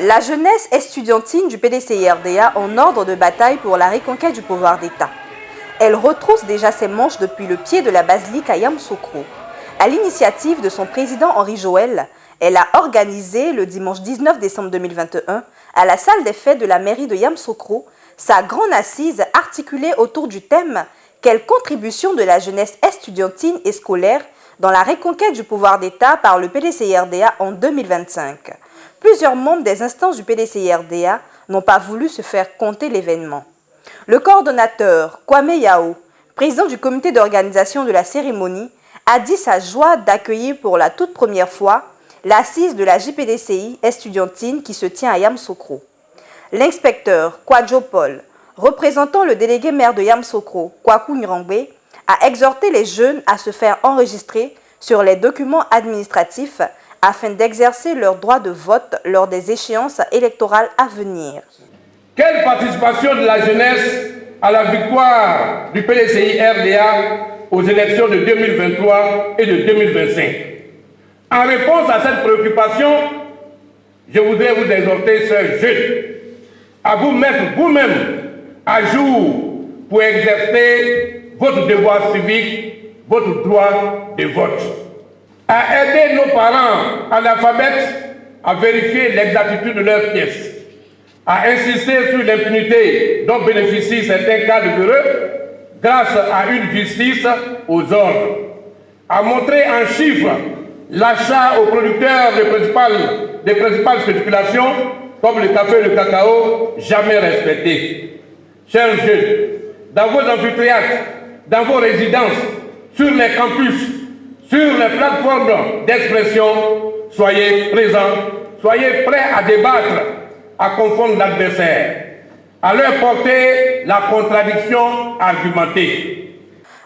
La jeunesse estudiantine du PDCI-RDA en ordre de bataille pour la reconquête du pouvoir d'État. Elle retrousse déjà ses manches depuis le pied de la basilique à Yamoussoukro. À l'initiative de son président Henri Joël, elle a organisé le dimanche 19 décembre 2021 à la salle des fêtes de la mairie de Yamoussoukro sa grande assise articulée autour du thème « Quelle contribution de la jeunesse estudiantine et scolaire dans la reconquête du pouvoir d'État par le PDCI-RDA en 2025 ». Plusieurs membres des instances du PDCI-RDA n'ont pas voulu se faire compter l'événement. Le coordonnateur Kwame Yao, président du comité d'organisation de la cérémonie, a dit sa joie d'accueillir pour la toute première fois l'assise de la JPDCI estudiantine qui se tient à Yamoussoukro. L'inspecteur Kwadjo Paul, représentant le délégué maire de Yamoussoukro, Kwaku Nyrangbe, a exhorté les jeunes à se faire enregistrer sur les documents administratifs afin d'exercer leur droit de vote lors des échéances électorales à venir. Quelle participation de la jeunesse à la victoire du PDCI-RDA aux élections de 2023 et de 2025? En réponse à cette préoccupation, je voudrais vous exhorter, sœurs jeunes, à vous mettre vous-même à jour pour exercer votre devoir civique, votre droit de vote. À aider nos parents analphabètes à vérifier l'exactitude de leurs pièces, à insister sur l'impunité dont bénéficient certains cas de véreux grâce à une justice aux ordres, à montrer en chiffres l'achat aux producteurs des principales spéculations comme le café et le cacao jamais respectés. Chers jeunes, dans vos amphithéâtres, dans vos résidences, sur les campus, sur les plateformes d'expression, soyez présents, soyez prêts à débattre, à confondre l'adversaire, à leur porter la contradiction argumentée.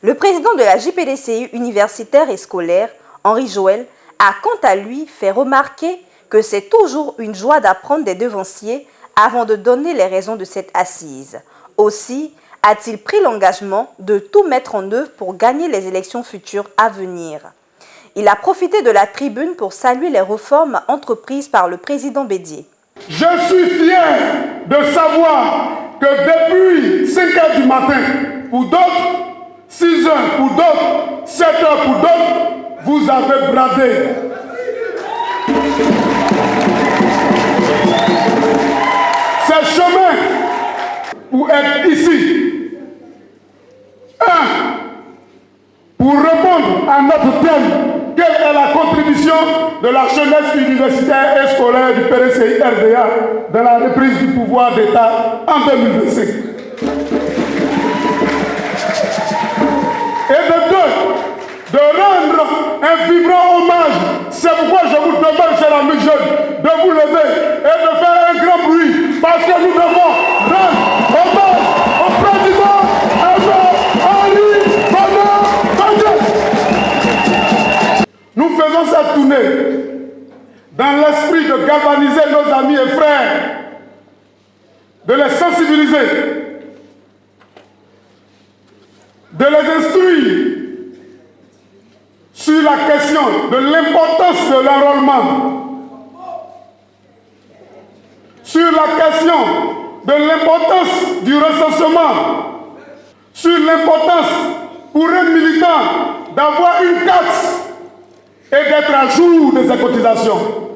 Le président de la JPDCI universitaire et scolaire, Henri Joël, a quant à lui fait remarquer que c'est toujours une joie d'apprendre des devanciers avant de donner les raisons de cette assise. Aussi, a-t-il pris l'engagement de tout mettre en œuvre pour gagner les élections futures à venir. Il a profité de la tribune pour saluer les réformes entreprises par le président Bédié. Je suis fier de savoir que depuis 5 h du matin, pour d'autres, 6 h pour d'autres, 7 h pour d'autres, vous avez bradé. Ces chemins pour être ici. Pour répondre à notre thème, quelle est la contribution de la jeunesse universitaire et scolaire du PDCI-RDA dans la reprise du pouvoir d'État en 2025? Et de rendre un vibrant hommage. C'est pourquoi je vous demande, chers amis jeunes, de vous lever et de faire un grand bruit, parce que nous devons rendre hommage au président Henri Joël. Nous faisons cette tournée dans l'esprit de galvaniser nos amis et frères, de les sensibiliser, de les instruire sur la question de l'importance de l'enrôlement, sur la question de l'importance du recensement, sur l'importance pour un militant d'avoir une carte et d'être à jour de ses cotisations,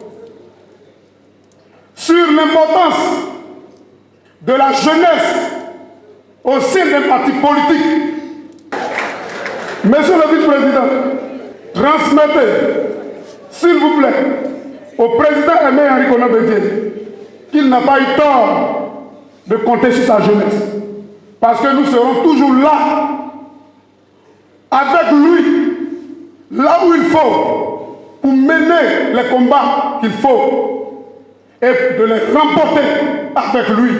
sur l'importance de la jeunesse au sein des partis politiques. Monsieur le vice-président, transmettez, s'il vous plaît, au président Aimé Henri Bédié qu'il n'a pas eu tort de compter sur sa jeunesse. Parce que nous serons toujours là, avec lui, là où il faut, pour mener les combats qu'il faut et de les remporter avec lui.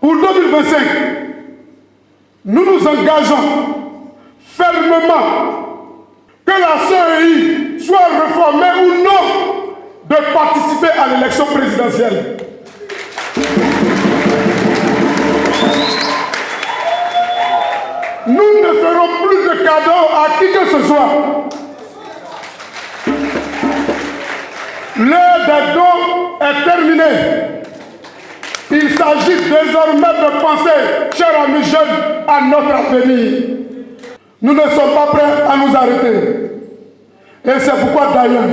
Pour 2025, nous nous engageons fermement que la CEI soit réformée ou non de participer à l'élection présidentielle. Nous ne ferons plus de cadeaux à qui que ce soit. Le des dons est terminée. Il s'agit désormais de penser, chers amis jeunes, à notre avenir. Nous ne sommes pas prêts à nous arrêter. Et c'est pourquoi d'ailleurs,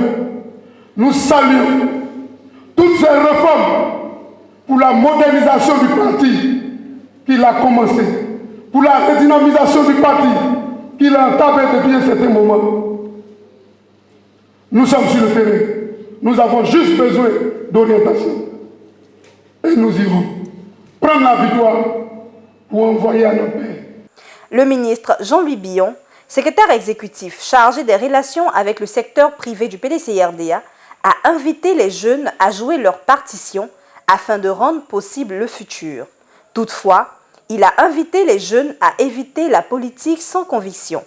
nous saluons toutes ces réformes pour la modernisation du parti qu'il a commencé, pour la redynamisation du parti qu'il a entamé depuis un certain moment. Nous sommes sur le terrain. Nous avons juste besoin d'orientation. Et nous irons prendre la victoire pour envoyer à nos pères. Le ministre Jean-Louis Billon, secrétaire exécutif chargé des relations avec le secteur privé du PDCI-RDA, a invité les jeunes à jouer leur partition afin de rendre possible le futur. Toutefois, il a invité les jeunes à éviter la politique sans conviction.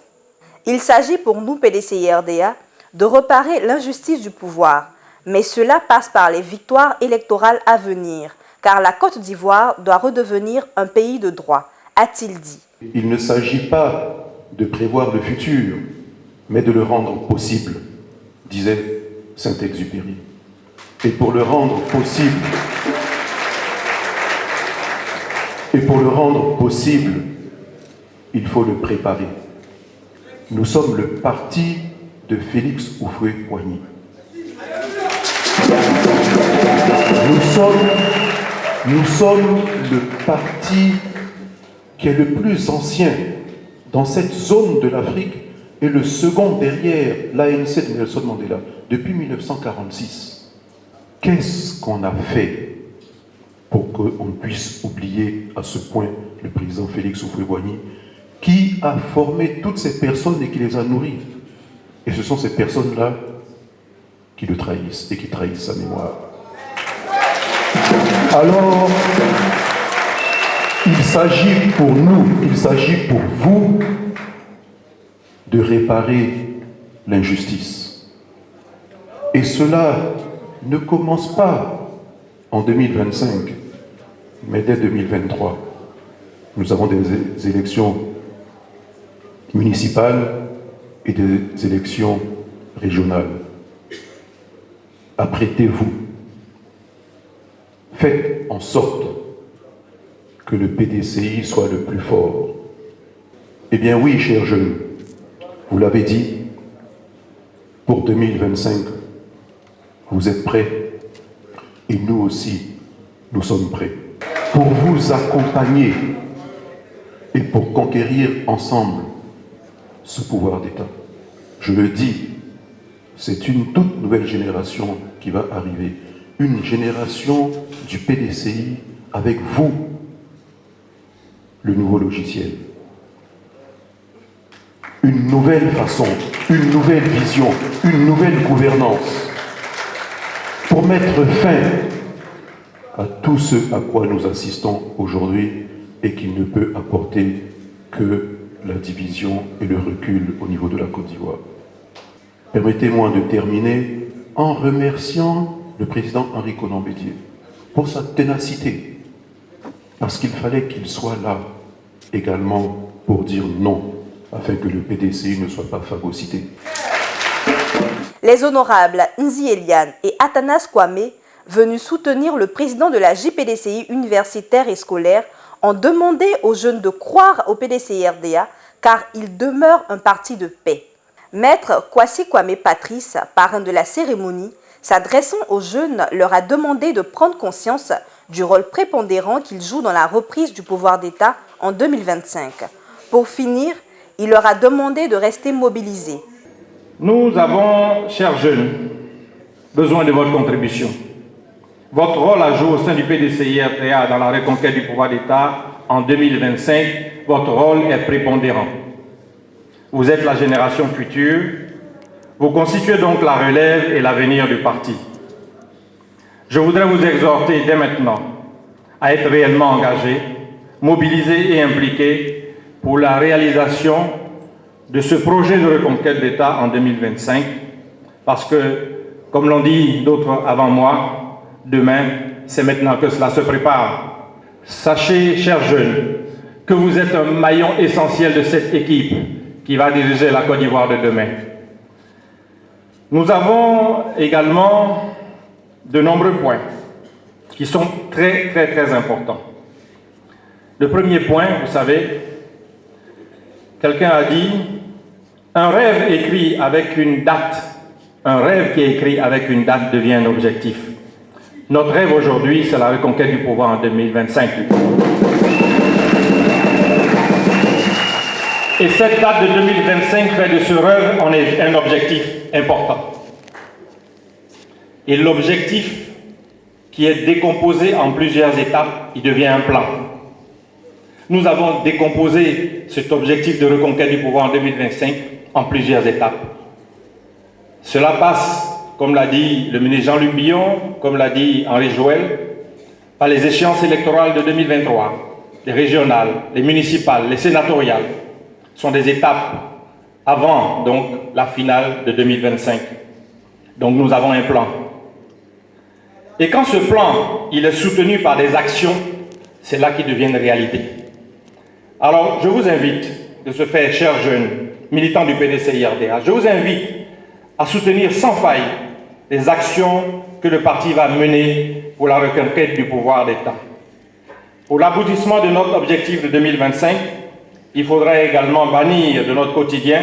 Il s'agit pour nous, PDCI-RDA, de reparer l'injustice du pouvoir, mais cela passe par les victoires électorales à venir, car la Côte d'Ivoire doit redevenir un pays de droit, a-t-il dit. Il ne s'agit pas de prévoir le futur, mais de le rendre possible, disait Saint-Exupéry. Et pour le rendre possible, il faut le préparer. Nous sommes le parti de Félix Houphouët-Boigny. Nous sommes le parti qui est le plus ancien dans cette zone de l'Afrique et le second derrière l'ANC de Nelson Mandela depuis 1946. Qu'est-ce qu'on a fait pour qu'on puisse oublier à ce point le président Félix Houphouët-Boigny qui a formé toutes ces personnes et qui les a nourries? Et ce sont ces personnes-là qui le trahissent et qui trahissent sa mémoire. Alors, il s'agit pour nous, il s'agit pour vous de réparer l'injustice. Et cela ne commence pas en 2025, mais dès 2023. Nous avons des élections municipales et des élections régionales. Apprêtez-vous. Faites en sorte que le PDCI soit le plus fort. Eh bien oui, chers jeunes, vous l'avez dit, pour 2025, vous êtes prêts et nous aussi, nous sommes prêts. Pour vous accompagner et pour conquérir ensemble ce pouvoir d'État. Je le dis, c'est une toute nouvelle génération qui va arriver. Une génération du PDCI avec vous, le nouveau logiciel. Une nouvelle façon, une nouvelle vision, une nouvelle gouvernance pour mettre fin à tout ce à quoi nous assistons aujourd'hui et qui ne peut apporter que la division et le recul au niveau de la Côte d'Ivoire. Permettez-moi de terminer en remerciant le président Henri Konan Bédié pour sa ténacité, parce qu'il fallait qu'il soit là également pour dire non, afin que le PDCI ne soit pas phagocyté. Les honorables Nzi Eliane et Athanas Kwame, venus soutenir le président de la JPDCI universitaire et scolaire, ont demandé aux jeunes de croire au PDCI-RDA car il demeure un parti de paix. Maître Kwasi Kwame Patrice, parrain de la cérémonie, s'adressant aux jeunes, leur a demandé de prendre conscience du rôle prépondérant qu'ils jouent dans la reprise du pouvoir d'État en 2025. Pour finir, il leur a demandé de rester mobilisés. Nous avons, chers jeunes, besoin de votre contribution. Votre rôle à jouer au sein du PDCI-RDA dans la reconquête du pouvoir d'État en 2025, votre rôle est prépondérant. Vous êtes la génération future, vous constituez donc la relève et l'avenir du parti. Je voudrais vous exhorter dès maintenant à être réellement engagés, mobilisés et impliqués pour la réalisation de ce projet de reconquête d'État en 2025, parce que, comme l'ont dit d'autres avant moi, demain, c'est maintenant que cela se prépare. Sachez, chers jeunes, que vous êtes un maillon essentiel de cette équipe qui va diriger la Côte d'Ivoire de demain. Nous avons également de nombreux points qui sont très, très, très importants. Le premier point, vous savez, quelqu'un a dit, un rêve écrit avec une date, un rêve qui est écrit avec une date devient un objectif. Notre rêve aujourd'hui, c'est la reconquête du pouvoir en 2025. Et cette date de 2025 fait de ce rêve un objectif important. Et l'objectif, qui est décomposé en plusieurs étapes, il devient un plan. Nous avons décomposé cet objectif de reconquête du pouvoir en 2025 en plusieurs étapes. Cela passe, comme l'a dit le ministre Jean-Luc Billon, comme l'a dit Henri Joël, par les échéances électorales de 2023, les régionales, les municipales, les sénatoriales, sont des étapes avant donc la finale de 2025. Donc nous avons un plan. Et quand ce plan il est soutenu par des actions, c'est là qu'il devient une réalité. Alors je vous invite, de ce fait, chers jeunes, militants du PDCI-RDA, je vous invite à soutenir sans faille les actions que le parti va mener pour la reconquête du pouvoir d'État. Pour l'aboutissement de notre objectif de 2025, il faudra également bannir de notre quotidien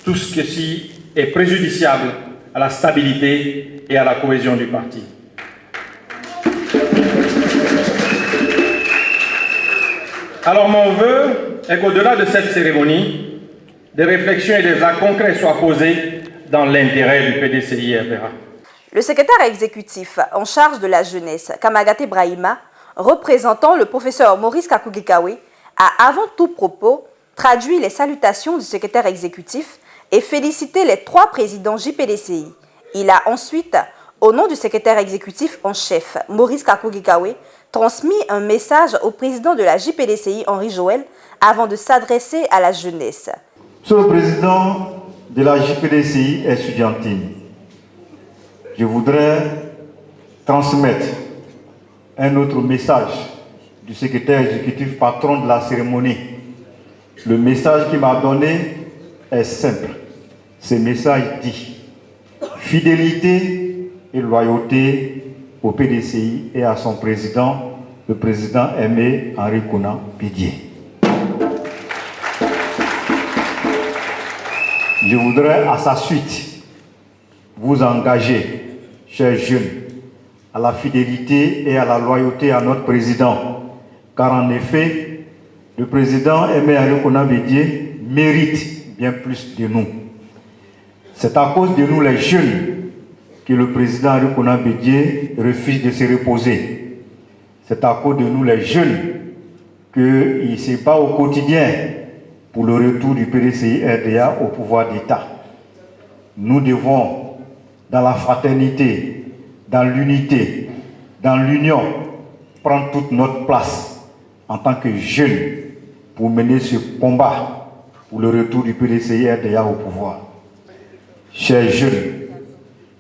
tout ce qui est préjudiciable à la stabilité et à la cohésion du parti. Alors mon vœu est qu'au-delà de cette cérémonie, des réflexions et des actes concrets soient posés dans l'intérêt du PDCI-RDA. Le secrétaire exécutif en charge de la jeunesse, Kamagate Brahima, représentant le professeur Maurice Kakugikawe, a avant tout propos traduit les salutations du secrétaire exécutif et félicité les 3 présidents JPDCI. Il a ensuite, au nom du secrétaire exécutif en chef, Maurice Kakugikawe, transmis un message au président de la JPDCI, Henri Joël, avant de s'adresser à la jeunesse. Monsieur le président de la JPDCI estudiantine, je voudrais transmettre un autre message du secrétaire exécutif patron de la cérémonie. Le message qu'il m'a donné est simple. Ce message dit fidélité et loyauté au PDCI et à son président, le président Aimé Henri Konan Bédié. Je voudrais à sa suite vous engager, chers jeunes, à la fidélité et à la loyauté à notre président. Car en effet, le président Aimé Henri Konan Bédié mérite bien plus de nous. C'est à cause de nous les jeunes que le président Henri Konan Bédié refuse de se reposer. C'est à cause de nous les jeunes qu'il se bat au quotidien pour le retour du PDCI-RDA au pouvoir d'État. Nous devons, dans la fraternité, dans l'unité, dans l'union, prendre toute notre place en tant que jeunes pour mener ce combat pour le retour du PDCI-RDA au pouvoir. Chers jeunes,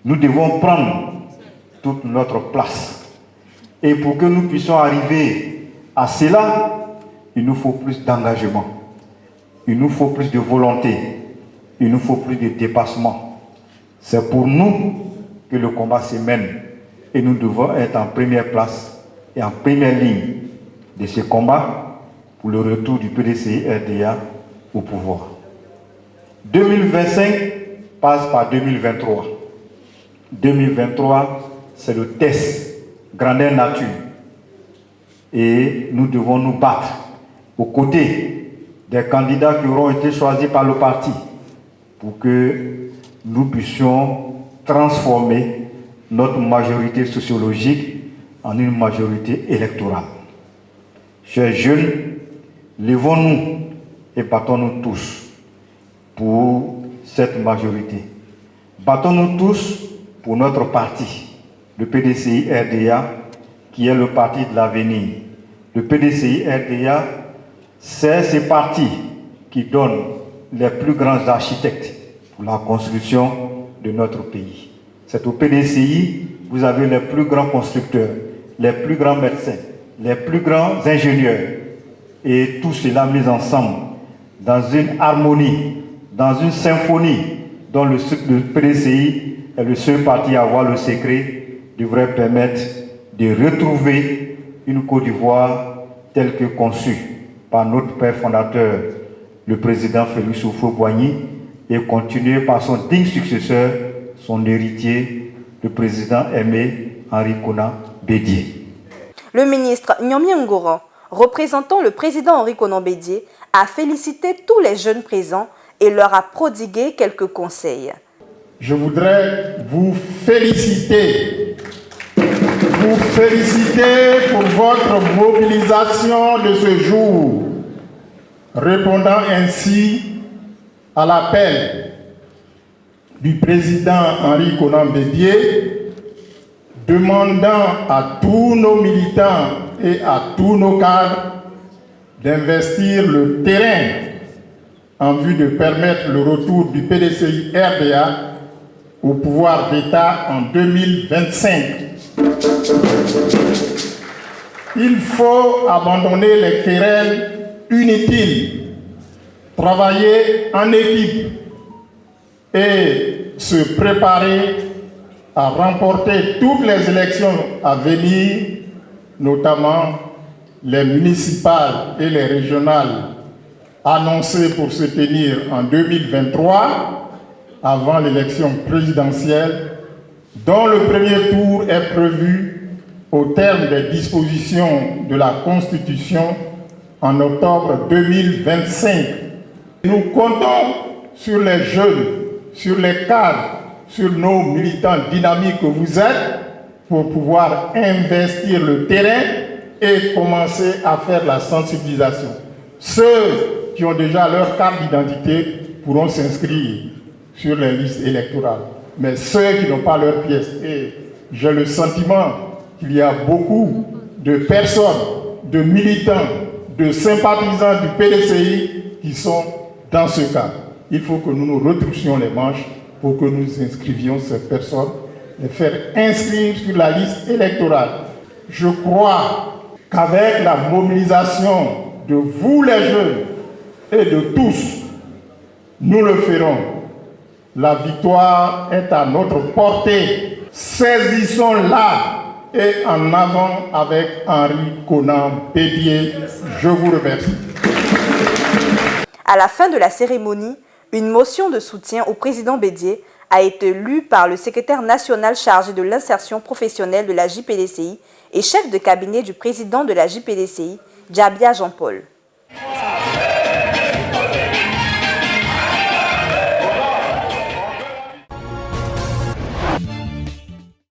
nous devons prendre toute notre place. Et pour que nous puissions arriver à cela, il nous faut plus d'engagement, il nous faut plus de volonté, il nous faut plus de dépassement. C'est pour nous que le combat se mène et nous devons être en première place et en première ligne de ce combat pour le retour du PDCI-RDA au pouvoir. 2025 passe par 2023. 2023, c'est le test grandeur nature. Et nous devons nous battre aux côtés des candidats qui auront été choisis par le parti pour que nous puissions transformer notre majorité sociologique en une majorité électorale. Chers jeunes, levons-nous et battons-nous tous pour cette majorité. Battons-nous tous pour notre parti, le PDCI-RDA, qui est le parti de l'avenir. Le PDCI-RDA, c'est ce parti qui donne les plus grands architectes pour la construction de notre pays. C'est au PDCI, vous avez les plus grands constructeurs, les plus grands médecins, les plus grands ingénieurs, et tout cela mis ensemble dans une harmonie, dans une symphonie dont le PDCI est le seul parti à avoir le secret devrait permettre de retrouver une Côte d'Ivoire telle que conçue par notre père fondateur, le président Félix Houphouët-Boigny, et continuer par son digne successeur, son héritier, le président aimé Henri Konan Bédié. Le ministre Gnomi Ngoran, représentant le président Henri Konan Bédié, a félicité tous les jeunes présents et leur a prodigué quelques conseils. Je voudrais vous féliciter pour votre mobilisation de ce jour, répondant ainsi à l'appel du président Henri Konan Bédié, demandant à tous nos militants et à tous nos cadres d'investir le terrain en vue de permettre le retour du PDCI RDA au pouvoir d'État en 2025. Il faut abandonner les querelles inutiles, travailler en équipe et se préparer à remporter toutes les élections à venir, notamment les municipales et les régionales annoncées pour se tenir en 2023, avant l'élection présidentielle, dont le premier tour est prévu au terme des dispositions de la Constitution en octobre 2025. Nous comptons sur les jeunes, sur les cadres, sur nos militants dynamiques que vous êtes pour pouvoir investir le terrain et commencer à faire la sensibilisation. Ceux qui ont déjà leur carte d'identité pourront s'inscrire sur les listes électorales. Mais ceux qui n'ont pas leur pièce, et j'ai le sentiment qu'il y a beaucoup de personnes, de militants, de sympathisants du PDCI qui sont dans ce cas. Il faut que nous nous retroussions les manches pour que nous inscrivions ces personnes, les faire inscrire sur la liste électorale. Je crois qu'avec la mobilisation de vous les jeunes et de tous, nous le ferons. La victoire est à notre portée. Saisissons-la et en avant avec Henri Konan Bédié. Je vous remercie. À la fin de la cérémonie, une motion de soutien au président Bédié a été lue par le secrétaire national chargé de l'insertion professionnelle de la JPDCI et chef de cabinet du président de la JPDCI, Djabia Jean-Paul.